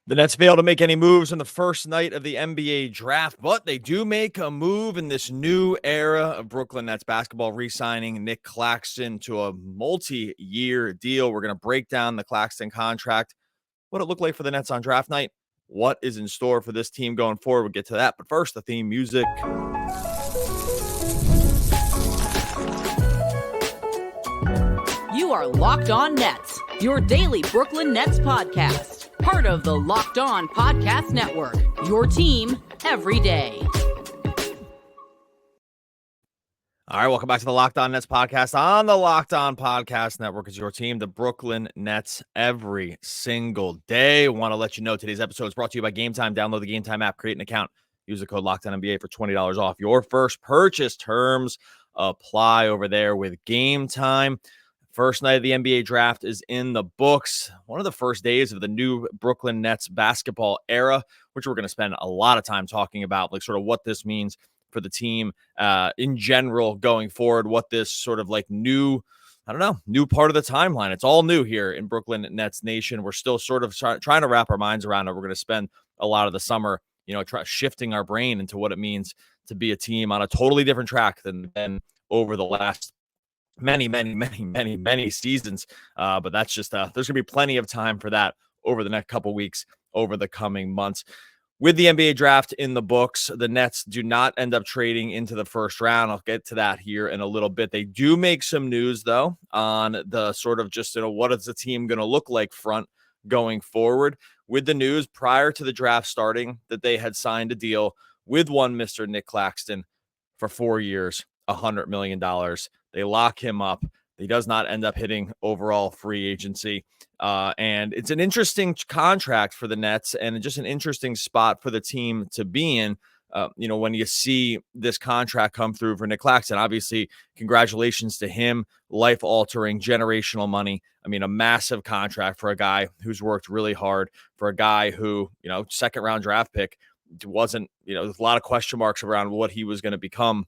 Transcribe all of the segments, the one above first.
The Nets failed to make any moves on the first night of the NBA draft, but they do make a move in this new era of Brooklyn Nets basketball, re-signing Nic Claxton to a multi-year deal. We're going to break down the Claxton contract, what it looked like for the Nets on draft night, what is in store for this team going forward. We'll get to that, but first, the theme music. You are Locked On Nets, your daily Brooklyn Nets podcast. Part of the Locked On Podcast Network, your team every day. All right, welcome back to the Locked On Nets podcast on the Locked On Podcast Network. Is your team, the Brooklyn Nets, every single day. Want to let you know today's episode is brought to you by Gametime. Download the Gametime app, create an account, use the code LOCKEDONNBA for $20 off your first purchase. Terms apply over there with Gametime. First night of the NBA draft is in the books. One of the first days of the new Brooklyn Nets basketball era, which we're going to spend a lot of time talking about, like sort of what this means for the team in general going forward, what this sort of like new part of the timeline. It's all new here in Brooklyn Nets Nation. We're still sort of trying to wrap our minds around it. We're going to spend a lot of the summer, shifting our brain into what it means to be a team on a totally different track than over the last many seasons. But that's just, there's going to be plenty of time for that over the next couple weeks, over the coming months. With the NBA draft in the books, the Nets do not end up trading into the first round. I'll get to that here in a little bit. They do make some news, though, on the sort of just, what is the team going to look like front going forward. With the news prior to the draft starting that they had signed a deal with one Mr. Nic Claxton for 4 years, $100 million. They lock him up. He does not end up hitting overall free agency. And it's an interesting contract for the Nets and just an interesting spot for the team to be in. When you see this contract come through for Nic Claxton, obviously, congratulations to him. Life-altering, generational money. I mean, a massive contract for a guy who's worked really hard, for a guy who, second-round draft pick wasn't, there's a lot of question marks around what he was going to become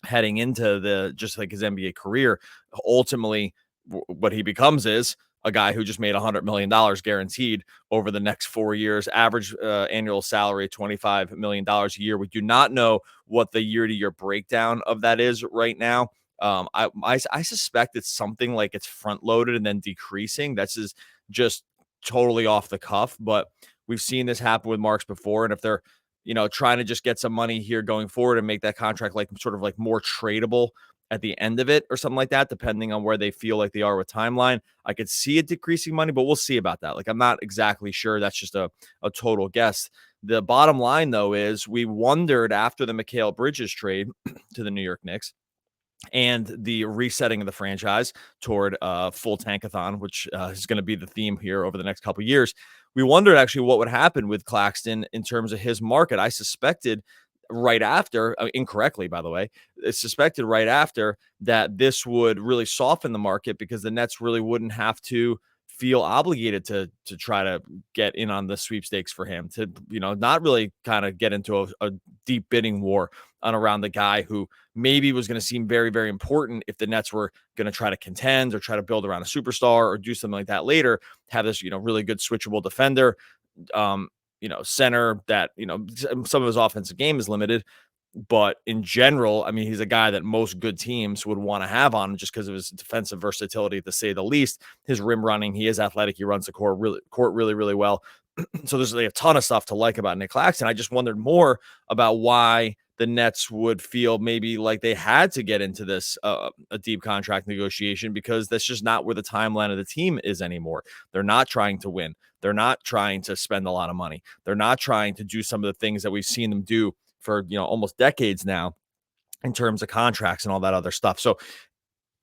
heading into just like his NBA career. Ultimately, what he becomes is a guy who just made $100 million guaranteed over the next 4 years, average annual salary, $25 million a year. We do not know what the year-to-year breakdown of that is right now. I suspect it's something like it's front-loaded and then decreasing. That's just totally off the cuff, but we've seen this happen with Marks before, and if they're trying to just get some money here going forward and make that contract like sort of like more tradable at the end of it or something like that, depending on where they feel like they are with timeline. I could see it decreasing money, but we'll see about that. Like, I'm not exactly sure. That's just a total guess. The bottom line, though, is we wondered after the Mikal Bridges trade to the New York Knicks and the resetting of the franchise toward full tankathon, which is going to be the theme here over the next couple of years. We wondered actually what would happen with Claxton in terms of his market. I suspected right after, incorrectly, by the way, suspected right after that this would really soften the market because the Nets really wouldn't have to feel obligated to try to get in on the sweepstakes for him, to, not really kind of get into a deep bidding war on around the guy who maybe was going to seem very, very important if the Nets were going to try to contend or try to build around a superstar or do something like that later, have this, really good switchable defender, center that, some of his offensive game is limited. But in general, I mean, he's a guy that most good teams would want to have on him just because of his defensive versatility, to say the least. His rim running, he is athletic. He runs the court really, really well. So there's like a ton of stuff to like about Nic Claxton. I just wondered more about why the Nets would feel maybe like they had to get into this a deep contract negotiation, because that's just not where the timeline of the team is anymore. They're not trying to win. They're not trying to spend a lot of money. They're not trying to do some of the things that we've seen them do for almost decades now in terms of contracts and all that other stuff. So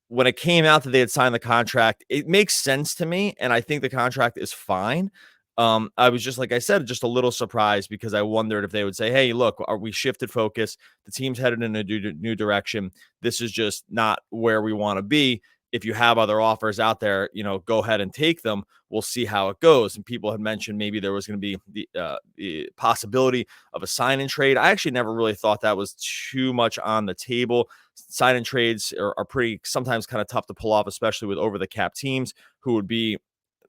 when it came out that they had signed the contract, it makes sense to me, and I think the contract is fine. I was just, like I said, just a little surprised because I wondered if they would say, hey, look, we shifted focus. The team's headed in a new direction. This is just not where we want to be. If you have other offers out there, go ahead and take them. We'll see how it goes. And people had mentioned maybe there was going to be the possibility of a sign and trade. I actually never really thought that was too much on the table. Sign and trades are pretty sometimes kind of tough to pull off, especially with over the cap teams who would be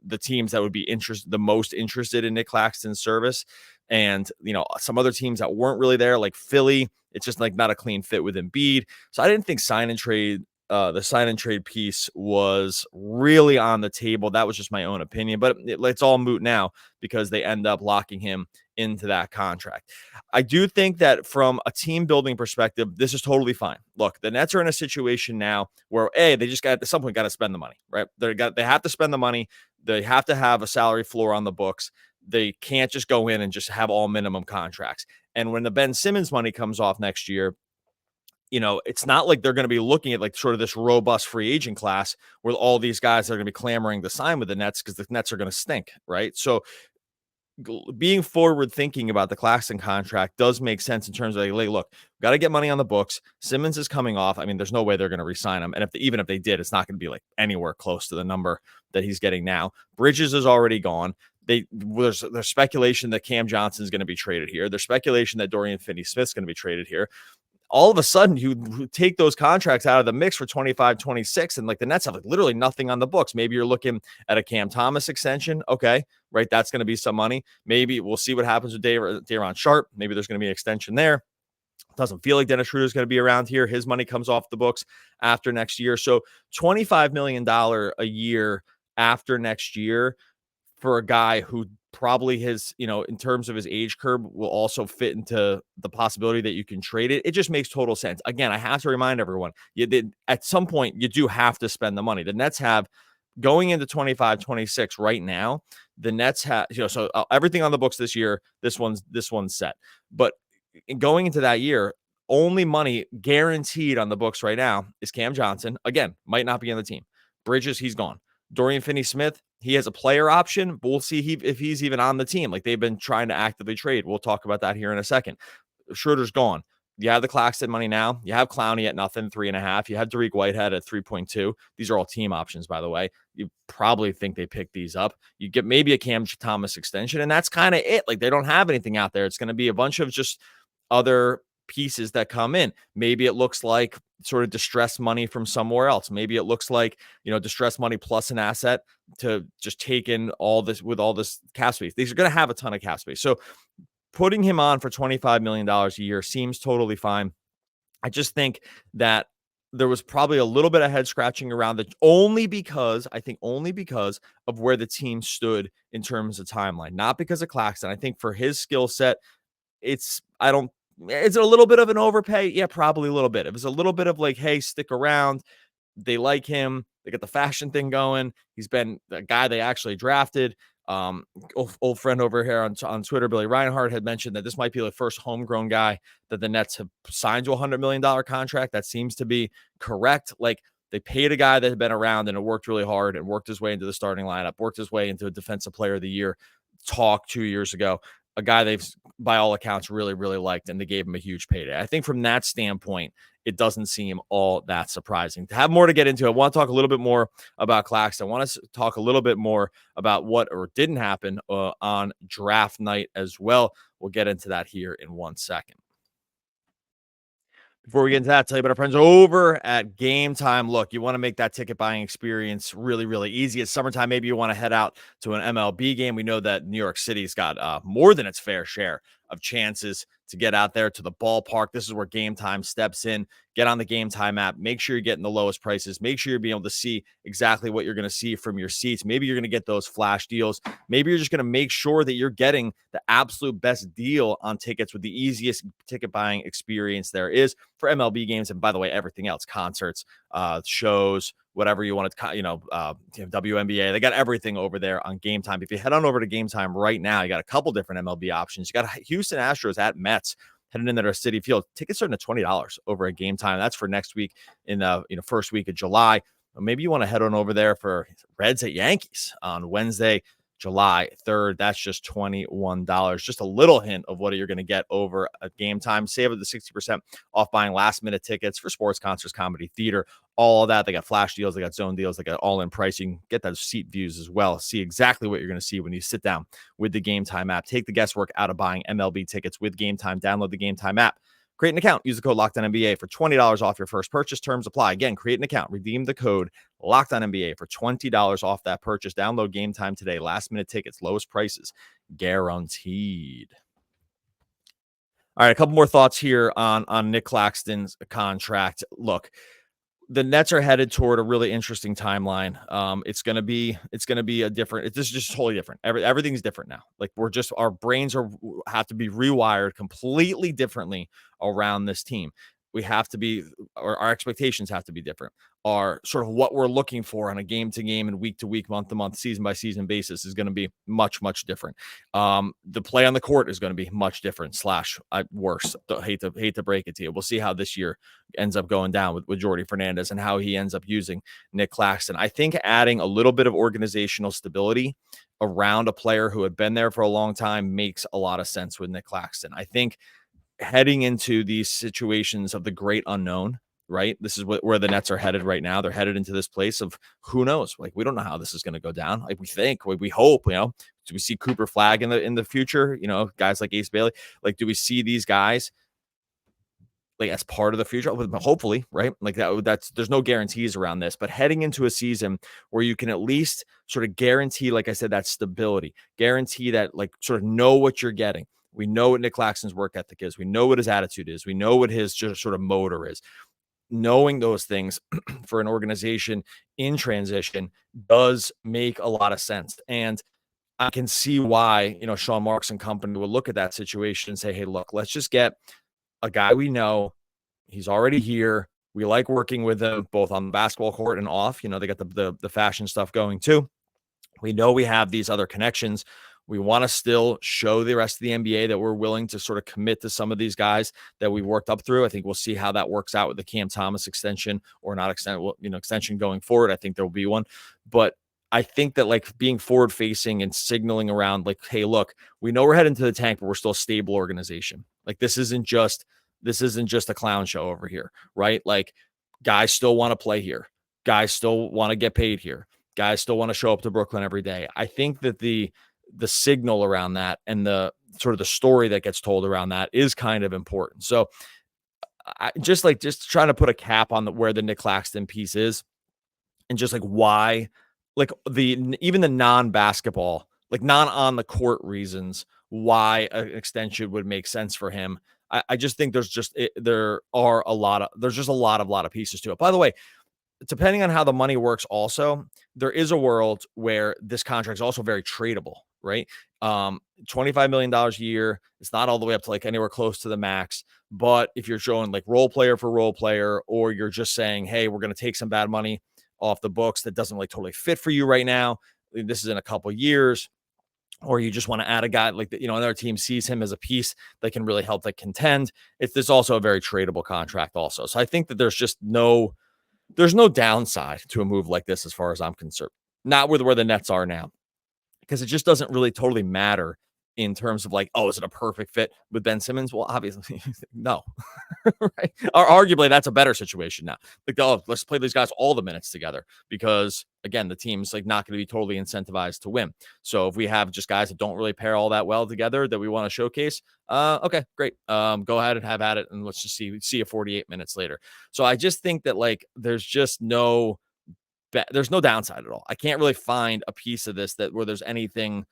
the teams that would be the most interested in Nic Claxton's service. And, some other teams that weren't really there, like Philly, it's just like not a clean fit with Embiid. So I didn't think the sign and trade piece was really on the table. That was just my own opinion, but it's all moot now because they end up locking him into that contract. I do think that from a team building perspective, this is totally fine. Look, the Nets are in a situation now where they just got at some point got to spend the money, right? They have to spend the money. They have to have a salary floor on the books. They can't just go in and just have all minimum contracts. And when the Ben Simmons money comes off next year, it's not like they're going to be looking at like sort of this robust free agent class where all these guys are going to be clamoring to sign with the Nets because the Nets are going to stink, right? So being forward thinking about the Claxton contract does make sense in terms of like, look, got to get money on the books. Simmons is coming off. I mean, there's no way they're going to re-sign him. And even if they did, it's not going to be like anywhere close to the number that he's getting now. Bridges is already gone. There's speculation that Cam Johnson is going to be traded here. There's speculation that Dorian Finney-Smith is going to be traded here. All of a sudden, you take those contracts out of the mix for 25, 26, and like the Nets have like literally nothing on the books. Maybe you're looking at a Cam Thomas extension. Okay, right. That's going to be some money. Maybe we'll see what happens with Daron Sharp. Maybe there's going to be an extension there. Doesn't feel like Dennis Schroeder is going to be around here. His money comes off the books after next year. So $25 million a year after next year for a guy who probably in terms of his age curve will also fit into the possibility that you can trade it. It just makes total sense. Again, I have to remind everyone, at some point you do have to spend the money. The Nets have going into 25, 26 right now. The Nets have, so everything on the books this year, this one's set. But going into that year, only money guaranteed on the books right now is Cam Johnson. Again, might not be on the team. Bridges, he's gone. Dorian Finney-Smith, he has a player option, but we'll see if he's even on the team. Like they've been trying to actively trade. We'll talk about that here in a second. Schroeder's gone. You have the Claxton money now. You have Clowney at nothing, 3.5. You have Derek Whitehead at 3.2. These are all team options, by the way. You probably think they picked these up. You get maybe a Cam Thomas extension, and that's kind of it. Like they don't have anything out there. It's going to be a bunch of just other pieces that come in. Maybe it looks like sort of distressed money from somewhere else. Maybe it looks like, distressed money plus an asset to just take in all this with all this cap space. These are going to have a ton of cap space. So putting him on for $25 million a year seems totally fine. I just think that there was probably a little bit of head scratching around it only because of where the team stood in terms of timeline, not because of Claxton. I think for his skill set, it's a little bit of an overpay. Yeah, probably a little bit. It was a little bit of like, hey, stick around. They like him. They got the fashion thing going. He's been the guy they actually drafted. Old friend over here on Twitter, Billy Reinhardt, had mentioned that this might be the first homegrown guy that the Nets have signed to a $100 million contract. That seems to be correct. Like they paid a guy that had been around and had worked really hard and worked his way into the starting lineup, worked his way into a defensive player of the year talk 2 years ago. A guy they've, by all accounts, really, really liked, and they gave him a huge payday. I think from that standpoint, it doesn't seem all that surprising. To have more to get into, I want to talk a little bit more about Claxton. I want to talk a little bit more about what or didn't happen on draft night as well. We'll get into that here in 1 second. Before we get into that, tell you about our friends over at Gametime. Look, you want to make that ticket buying experience really, really easy. It's summertime. Maybe you want to head out to an MLB game. We know that New York City's got more than its fair share of chances to get out there to the ballpark. This is where Gametime steps in. Get on the Gametime app. Make sure you're getting the lowest prices. Make sure you're being able to see exactly what you're going to see from your seats. Maybe you're going to get those flash deals. Maybe you're just going to make sure that you're getting the absolute best deal on tickets with the easiest ticket buying experience there is for MLB games. And by the way, everything else, concerts, shows, whatever you want to, WNBA, they got everything over there on Gametime. If you head on over to Gametime right now, you got a couple different MLB options. You got Houston Astros at Mets heading in there to Citi Field. Tickets starting at $20 over at Gametime. That's for next week in the first week of July. Or maybe you want to head on over there for Reds at Yankees on Wednesday, July 3rd. That's just $21. Just a little hint of what you're going to get over at Gametime. Save up to 60% off buying last-minute tickets for sports, concerts, comedy, theater, all of that. They got flash deals. They got zone deals. They got all-in pricing. Get those seat views as well. See exactly what you're going to see when you sit down with the Gametime app. Take the guesswork out of buying MLB tickets with Gametime. Download the Gametime app Create an account. Use the code LOCKEDONNBA for $20 off your first purchase. Terms apply. Again, create an account. Redeem the code LOCKEDONNBA for $20 off that purchase. Download Gametime today. Last-minute tickets. Lowest prices guaranteed. All right, a couple more thoughts here on Nic Claxton's contract. Look, the Nets are headed toward a really interesting timeline. It's gonna be a different. This is just totally different. Everything's different now. Like our brains have to be rewired completely differently around this team. We have to be, or our expectations have to be different. Our sort of what we're looking for on a game to game and week to week, month to month, season by season basis is going to be much, much different. The play on the court is going to be much different / worse. Hate to break it to you. We'll see how this year ends up going down with Jordi Fernandez and how he ends up using Nic Claxton. I think adding a little bit of organizational stability around a player who had been there for a long time makes a lot of sense with Nic Claxton. I think heading into these situations of the great unknown, right? This is where the Nets are headed right now. They're headed into this place of who knows? Like, we don't know how this is going to go down. Like, we hope, do we see Cooper Flagg in the future? Guys like Ace Bailey. Like, do we see these guys like as part of the future? Hopefully, right? Like there's no guarantees around this, but heading into a season where you can at least sort of guarantee, like I said, that stability, guarantee that like sort of know what you're getting. We know what Nic Claxton's work ethic is. We know what his attitude is. We know what his just sort of motor is. Knowing those things for an organization in transition does make a lot of sense. And I can see why, Sean Marks and company would look at that situation and say, hey, look, let's just get a guy we know. He's already here. We like working with him both on the basketball court and off. They got the fashion stuff going too. We know we have these other connections. We want to still show the rest of the NBA that we're willing to sort of commit to some of these guys that we've worked up through. I think we'll see how that works out with the Cam Thomas extension or not extension going forward. I think there will be one, but I think that like being forward facing and signaling around like, hey, look, we know we're heading to the tank, but we're still a stable organization. Like this isn't just a clown show over here, right? Like guys still want to play here. Guys still want to get paid here. Guys still want to show up to Brooklyn every day. I think that the signal around that and the sort of the story that gets told around that is kind of important. So I just trying to put a cap on where the Nic Claxton piece is and just like why, like even the non-basketball, like non on the court reasons why an extension would make sense for him. I just think there's just a lot of pieces to it. By the way, depending on how the money works also, there is a world where this contract is also very tradable, right? $25 million a year. It's not all the way up to like anywhere close to the max. But if you're showing like role player for role player, or you're just saying, hey, we're going to take some bad money off the books that doesn't like totally fit for you right now. This is in a couple of years. Or you just want to add a guy like another team sees him as a piece that can really help that contend. There's also a very tradable contract also. So I think that there's no downside to a move like this as far as I'm concerned. Not with where the Nets are now, because it just doesn't really totally matter in terms of like, oh, is it a perfect fit with Ben Simmons? Well, obviously, no. Right? Or arguably, that's a better situation now. Like, oh, let's play these guys all the minutes together because, again, the team's like not going to be totally incentivized to win. So if we have just guys that don't really pair all that well together that we want to showcase, okay, great. Go ahead and have at it, and let's just see you 48 minutes later. So I just think that like there's no downside at all. I can't really find a piece of this where there's anything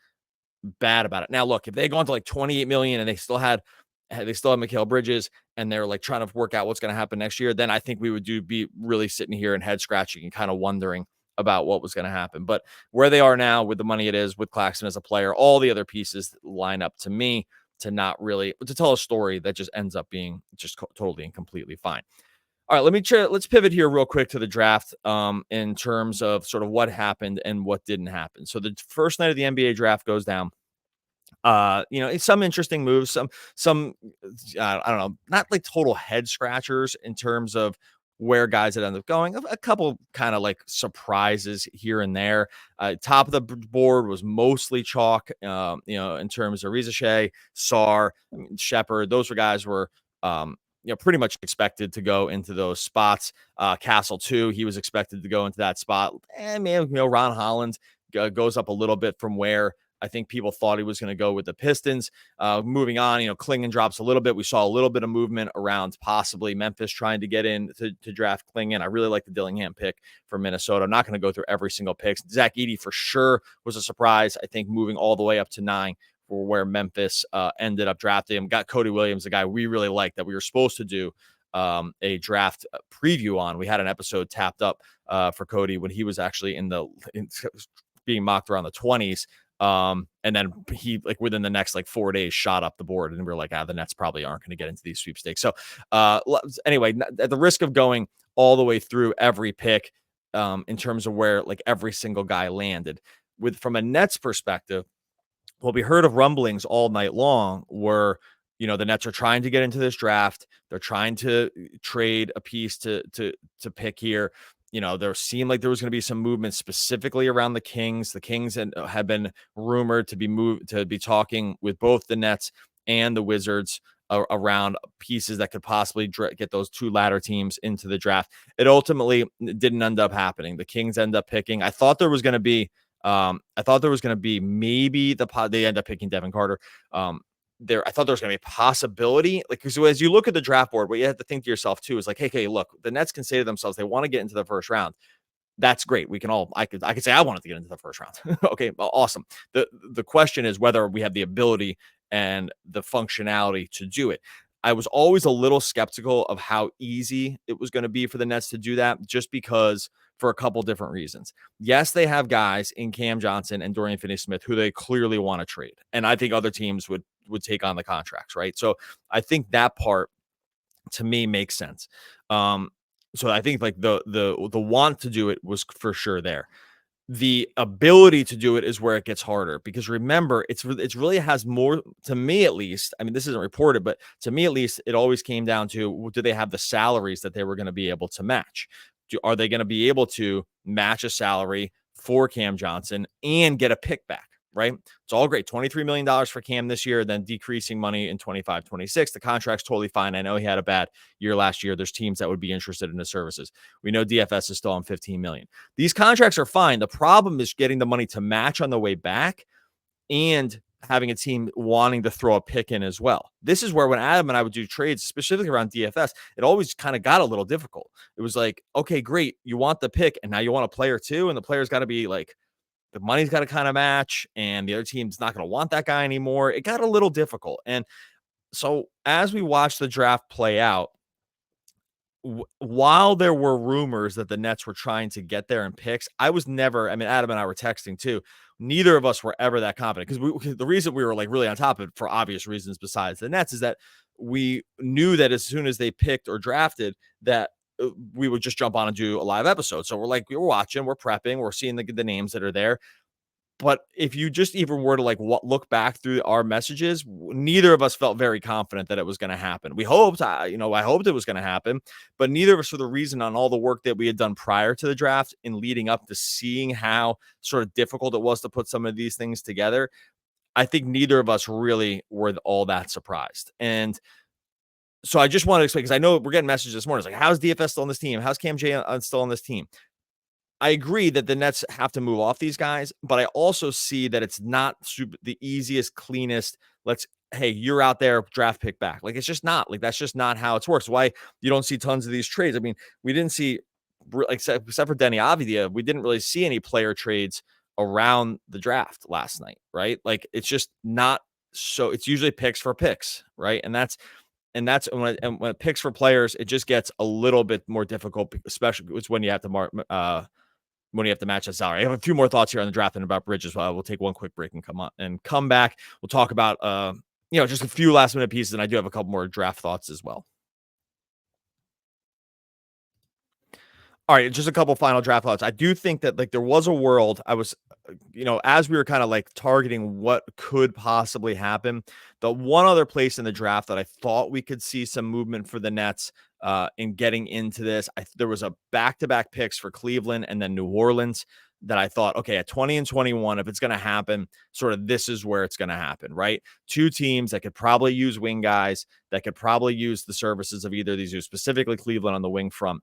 bad about it. Now, look, if they go on to like 28 million and they still had Mikal Bridges and they're like trying to work out what's going to happen next year, then I think we would be really sitting here and head scratching and kind of wondering about what was going to happen. But where they are now with the money it is with Claxton as a player, all the other pieces line up to me to tell a story that just ends up being just totally and completely fine. All right, let's pivot here real quick to the draft in terms of sort of what happened and what didn't happen. So the first night of the NBA draft goes down. It's some interesting moves, some I don't know, not like total head scratchers in terms of where guys had ended up going. A couple kind of like surprises here and there. Top of the board was mostly chalk, in terms of Reza Shea, Sarr, Shepard. Those guys were pretty much expected to go into those spots. Castle too, he was expected to go into that spot. And maybe, Ron Holland goes up a little bit from where I think people thought he was going to go with the Pistons. Moving on, Klingon drops a little bit. We saw a little bit of movement around possibly Memphis trying to get in to draft Klingon. I really like the Dillingham pick for Minnesota. I'm not going to go through every single pick. Zach Edey for sure was a surprise. I think moving all the way up to 9 for where Memphis ended up drafting him. Got Cody Williams, a guy we really like that we were supposed to do a draft preview on. We had an episode tapped up for Cody when he was actually being mocked around the 20s. And then he within the next 4 days shot up the board, and we were like, the Nets probably aren't going to get into these sweepstakes. So anyway, at the risk of going all the way through every pick in terms of where every single guy landed, from a Nets perspective, what we heard of rumblings all night long were, the Nets are trying to get into this draft. They're trying to trade a piece to pick here. There seemed like there was going to be some movement specifically around the Kings. The Kings had been rumored to be talking with both the Nets and the Wizards around pieces that could possibly get those 2 latter teams into the draft. It ultimately didn't end up happening. The Kings end up picking. I thought there was going to be maybe they end up picking Devin Carter. I thought there was going to be a possibility, because as you look at the draft board, what you have to think to yourself too is hey, look, the Nets can say to themselves, they want to get into the first round. That's great. I could say I wanted to get into the first round. Okay, awesome. The question is whether we have the ability and the functionality to do it. I was always a little skeptical of how easy it was going to be for the Nets to do that, just because for a couple different reasons. Yes, they have guys in Cam Johnson and Dorian Finney-Smith who they clearly want to trade. And I think other teams would take on the contracts, right? So I think that part to me makes sense. So I think the want to do it was for sure there. The ability to do it is where it gets harder, because remember, it's really has more, to me at least. I mean, this isn't reported, but to me at least, it always came down to, do they have the salaries that they were going to be able to match? Are they going to be able to match a salary for Cam Johnson and get a pick back? Right? It's all great. $23 million for Cam this year, then decreasing money in 25, 26. The contract's totally fine. I know he had a bad year last year. There's teams that would be interested in his services. We know DFS is still on $15 million. These contracts are fine. The problem is getting the money to match on the way back and having a team wanting to throw a pick in as well. This is where when Adam and I would do trades, specifically around DFS, it always kind of got a little difficult. It was like, okay, great. You want the pick, and now you want a player too, and the player's got to be the money's got to kind of match, and the other team's not going to want that guy anymore. It got a little difficult. And so as we watched the draft play out, while there were rumors that the Nets were trying to get there in picks, Adam and I were texting too. Neither of us were ever that confident, because the reason we were really on top of it, for obvious reasons besides the Nets, is that we knew that as soon as they picked or drafted, that we would just jump on and do a live episode. So we're watching, we're prepping, we're seeing the names that are there. But if you just even were to look back through our messages, neither of us felt very confident that it was going to happen. We hoped, I hoped it was going to happen, but neither of us, for the reason on all the work that we had done prior to the draft and leading up to seeing how sort of difficult it was to put some of these things together, I think neither of us really were all that surprised. And so I just want to explain, because I know we're getting messages this morning. It's how's DFS still on this team? How's Cam J still on this team? I agree that the Nets have to move off these guys, but I also see that it's not the easiest, cleanest, hey, you're out there, draft pick back. It's just not. That's just not how it works. Why you don't see tons of these trades. I mean, we didn't see, except for Denny Avdia, we didn't really see any player trades around the draft last night, right? It's just not. So it's usually picks for picks, right? And that's when it picks for players, it just gets a little bit more difficult, especially it's when you have to match that salary. I have a few more thoughts here on the draft and about Bridges. We'll take one quick break and come back. We'll talk about just a few last minute pieces, and I do have a couple more draft thoughts as well. All right, just a couple final draft thoughts. I do think that there was a world I was, as we were kind of targeting what could possibly happen, the one other place in the draft that I thought we could see some movement for the Nets in getting into this, there was a back-to-back picks for Cleveland and then New Orleans that I thought, okay, at 20 and 21, if it's going to happen, sort of this is where it's going to happen, right? Two teams that could probably use wing guys, that could probably use the services of either of these, specifically Cleveland on the wing front,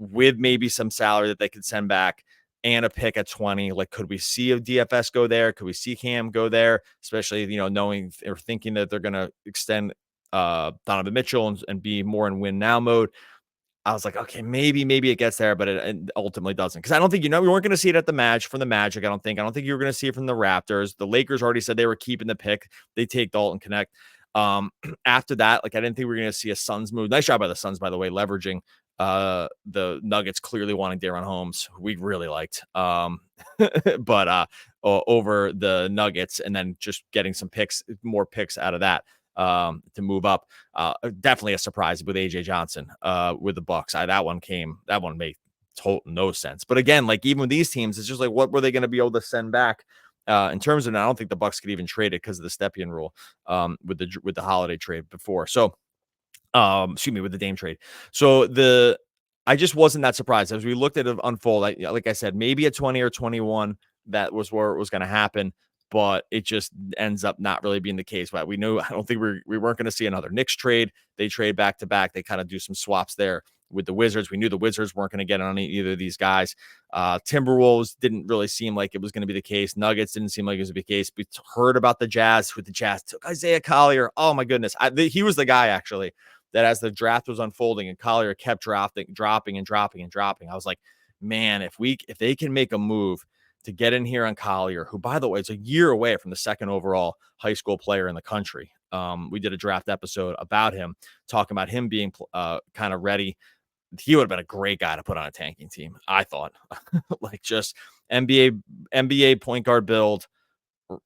with maybe some salary that they could send back. and a pick at 20. Like, could we see a DFS go there? Could we see Cam go there? Especially, knowing or thinking that they're going to extend Donovan Mitchell and be more in win now mode. I was like, okay, maybe it gets there, but it ultimately doesn't. Because I don't think, we weren't going to see it at the match from the Magic. I don't think you were going to see it from the Raptors. The Lakers already said they were keeping the pick. They take Dalton Connect. After that, like, I didn't think we were going to see a Suns move. Nice job by the Suns, by the way, leveraging the Nuggets clearly wanting Darren Holmes, who we really liked, but over the Nuggets, and then just getting some more picks out of that to move up. Definitely a surprise with AJ Johnson with the Bucks. That one made total no sense. But again, like, even with these teams, it's just like, what were they going to be able to send back? In terms of, I don't think the Bucks could even trade it because of the Stepien rule with the Holiday trade before. So, with the Dame trade. So I just wasn't that surprised as we looked at it unfold. Like I said, maybe a 20 or 21, that was where it was going to happen, but it just ends up not really being the case. But I don't think we weren't going to see another Knicks trade. They trade back to back. They kind of do some swaps there with the Wizards. We knew the Wizards weren't going to get on either of these guys. Timberwolves didn't really seem like it was going to be the case. Nuggets didn't seem like it was going to be the case. We heard about the Jazz, with the Jazz took Isaiah Collier. Oh my goodness. He was the guy actually that, as the draft was unfolding and Collier kept dropping. I was like, man, if they can make a move to get in here on Collier, who, by the way, is a year away from the second overall high school player in the country. We did a draft episode about him, talking about him being kind of ready. He would have been a great guy to put on a tanking team, I thought. Like, just NBA point guard build,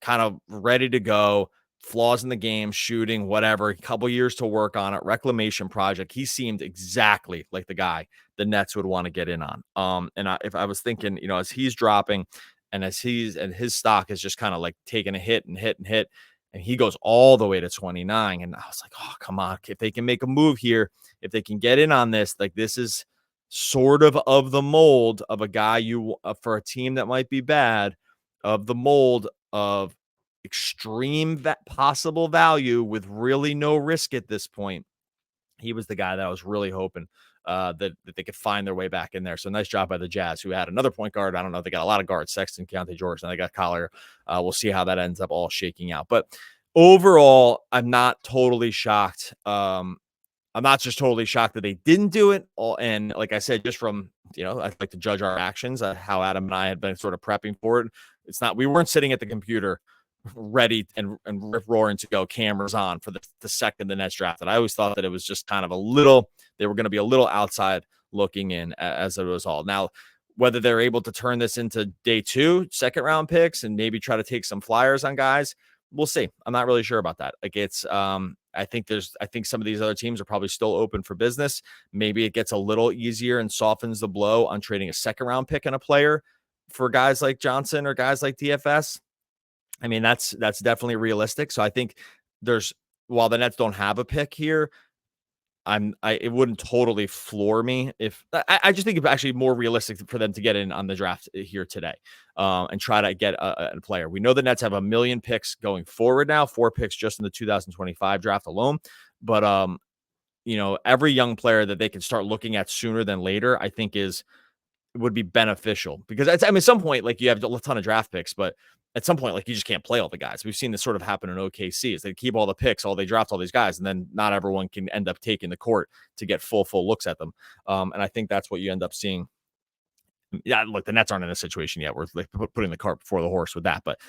kind of ready to go. Flaws in the game, shooting, whatever, a couple years to work on it, reclamation project. He seemed exactly like the guy the Nets would want to get in on. If I was thinking, as he's dropping and his stock is just kind of like taking a hit, and he goes all the way to 29. And I was like, oh, come on. If they can make a move here, if they can get in on this, like, this is sort of the mold of a guy for a team that might be bad, of the mold of extreme possible value with really no risk at this point. He was the guy that I was really hoping that they could find their way back in there. So nice job by the Jazz, who had another point guard. I don't know. They got a lot of guards, Sexton, Keontae George, and they got Collier. We'll see how that ends up all shaking out. But overall, I'm not totally shocked. I'm not just totally shocked that they didn't do it. And like I said, just from, I'd like to judge our actions, how Adam and I had been sort of prepping for it. We weren't sitting at the computer ready and rip-roaring to go, cameras on for the second the Nets drafted. I always thought that it was just kind of they were going to be a little outside looking in as a result. Now, whether they're able to turn this into day 2 second round picks and maybe try to take some flyers on guys, we'll see. I'm not really sure about that. Like, it's I think some of these other teams are probably still open for business. Maybe it gets a little easier and softens the blow on trading a second round pick and a player for guys like Johnson or guys like DFS. I mean, that's definitely realistic. So I think while the Nets don't have a pick here, it wouldn't totally floor me if I just think it's actually more realistic for them to get in on the draft here today and try to get a player. We know the Nets have 1 million picks going forward now, 4 picks just in the 2025 draft alone. But, every young player that they can start looking at sooner than later, I think would be beneficial, because at some point, like, you have a ton of draft picks, but at some point, like, you just can't play all the guys. We've seen this sort of happen in OKC, is they keep all the picks, they draft all these guys, and then not everyone can end up taking the court to get full looks at them. And I think that's what you end up seeing. Yeah, look, the Nets aren't in a situation yet where they're putting the cart before the horse with that, but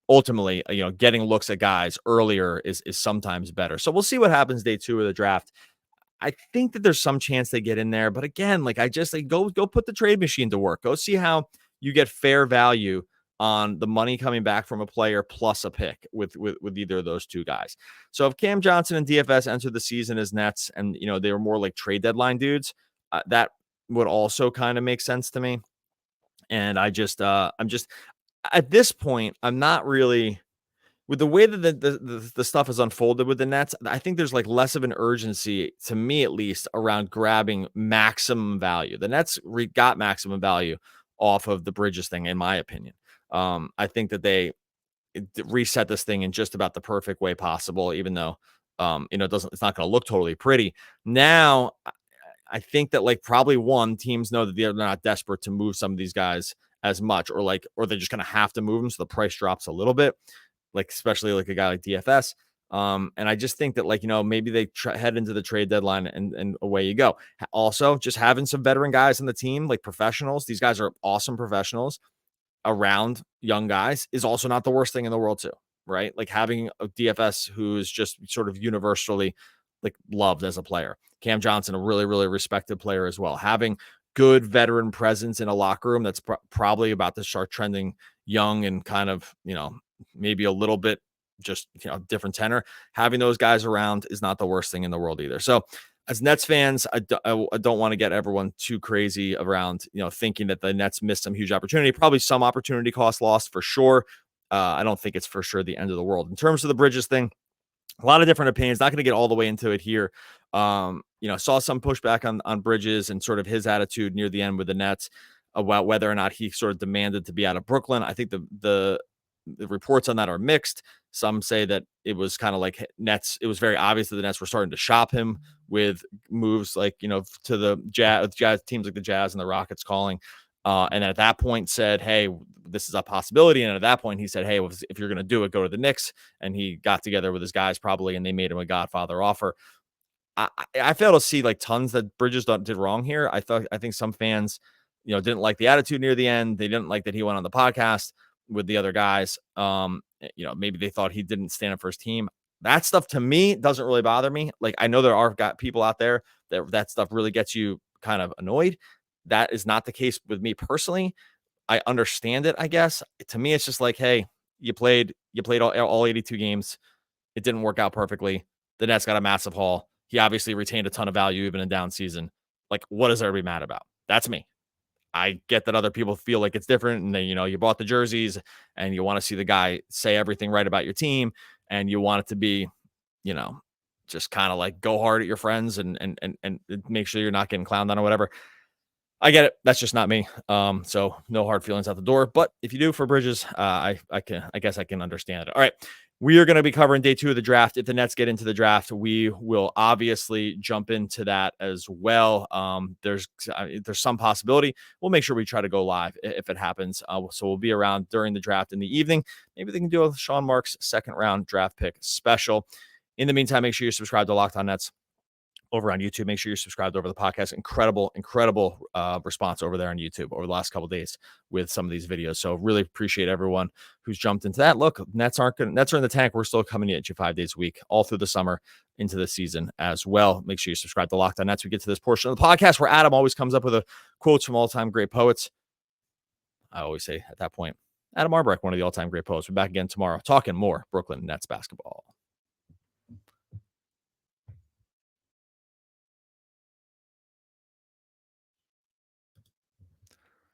ultimately, getting looks at guys earlier is sometimes better. So we'll see what happens day 2 of the draft. I think that there's some chance they get in there, but again, like, I just go put the trade machine to work. Go see how you get fair value on the money coming back from a player plus a pick with either of those two guys. So if Cam Johnson and DFS enter the season as Nets, and they were more like trade deadline dudes, that would also kind of make sense to me. And I'm just at this point, I'm not really, with the way that the stuff is unfolded with the Nets, I think there's like less of an urgency, to me at least, around grabbing maximum value. The Nets got maximum value off of the Bridges thing, in my opinion. I think that they reset this thing in just about the perfect way possible, even though it's not going to look totally pretty. Now, I think that like probably teams know that they're not desperate to move some of these guys as much, or they're just going to have to move them. So the price drops a little bit, like, especially like a guy like DFS. And I just think that, like, maybe they head into the trade deadline and away you go. Also, just having some veteran guys on the team, like professionals, these guys are awesome professionals around young guys, is also not the worst thing in the world too, right? Like having a DFS who's just sort of universally like loved as a player. Cam Johnson, a really, really respected player as well. Having good veteran presence in a locker room that's probably about to start trending young and kind of, maybe a little bit just, different tenor. Having those guys around is not the worst thing in the world either. So as Nets fans, I don't want to get everyone too crazy around, thinking that the Nets missed some huge opportunity. Probably some opportunity cost lost for sure. I don't think it's for sure the end of the world. In terms of the Bridges thing, a lot of different opinions. Not going to get all the way into it here. Saw some pushback on Bridges and sort of his attitude near the end with the Nets about whether or not he sort of demanded to be out of Brooklyn. I think the reports on that are mixed. Some say that it was kind of like Nets. It was very obvious that the Nets were starting to shop him with moves like, to the Jazz teams like the Jazz and the Rockets calling. And at that point said, hey, this is a possibility. And at that point he said, hey, well, if you're going to do it, go to the Knicks. And he got together with his guys probably, and they made him a Godfather offer. I fail to see like tons that Bridges did wrong here. I think some fans, didn't like the attitude near the end. They didn't like that he went on the podcast with the other guys. Maybe they thought he didn't stand up for his team. That stuff to me doesn't really bother me. Like, I know there are people out there that stuff really gets you kind of annoyed. That is not the case with me personally. I understand it, I guess. To me, it's just like, hey, you played all 82 games. It didn't work out perfectly. The Nets got a massive haul. He obviously retained a ton of value even in down season. Like, what is there to be mad about? That's me. I get that other people feel like it's different, and then, you bought the jerseys and you want to see the guy say everything right about your team, and you want it to be, just kind of like go hard at your friends and make sure you're not getting clowned on or whatever. I get it. That's just not me. So no hard feelings out the door. But if you do for Bridges, I guess I can understand it. All right. We are going to be covering day 2 of the draft. If the Nets get into the draft, we will obviously jump into that as well. There's some possibility. We'll make sure we try to go live if it happens. So we'll be around during the draft in the evening. Maybe they can do a Sean Marks second round draft pick special. In the meantime, make sure you're subscribed to Locked On Nets over on YouTube. Make sure you're subscribed over the podcast. Incredible response over there on YouTube over the last couple of days with some of these videos. So really appreciate everyone who's jumped into that. Look, Nets are in the tank. We're still coming at you 5 days a week, all through the summer into the season as well. Make sure you subscribe to Locked On Nets. We get to this portion of the podcast where Adam always comes up with a quotes from all-time great poets. I always say at that point, Adam Arbrecht, one of the all-time great poets. We're back again tomorrow talking more Brooklyn Nets basketball.